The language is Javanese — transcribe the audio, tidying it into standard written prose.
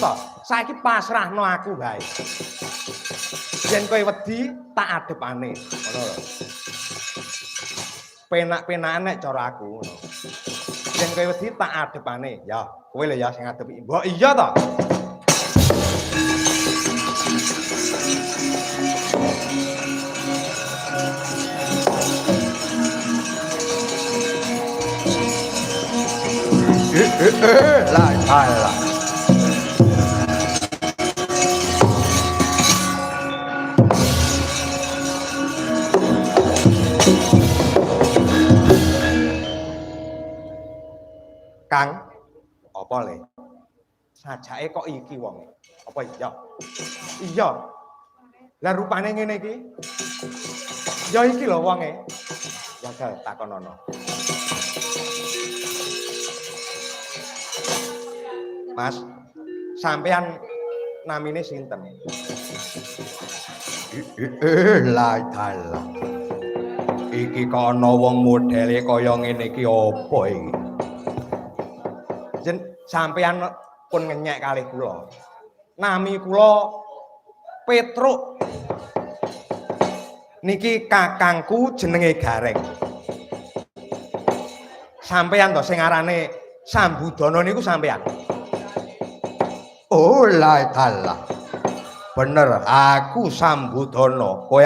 to. Saiki pasrahno aku bae. Yen kowe wedi tak adepane. Ngono lho. Penak-penakan nek cara aku ngono. Yen kowe wedi tak adepane. Ya, kowe lho ya sing ngadepi. Mbok iya to? Lah salah. Kang, apa le? Sajake kok iki wong. Apa iya? Iya. Lah rupane ngene iki. Ya iki lho wonge. Ya takonono. Mas, sampean namine sinten? Lah salah. Iki kok ana wong modele kaya ngene iki apa iki? Jen sampean pun ngenyek kalih kula. Nami kula Petruk. Niki kakangku jenenge Gareng. Sampean to sing arane Sambudana niku sampean. Oh lah salah. Bener, aku Sambudana. Kowe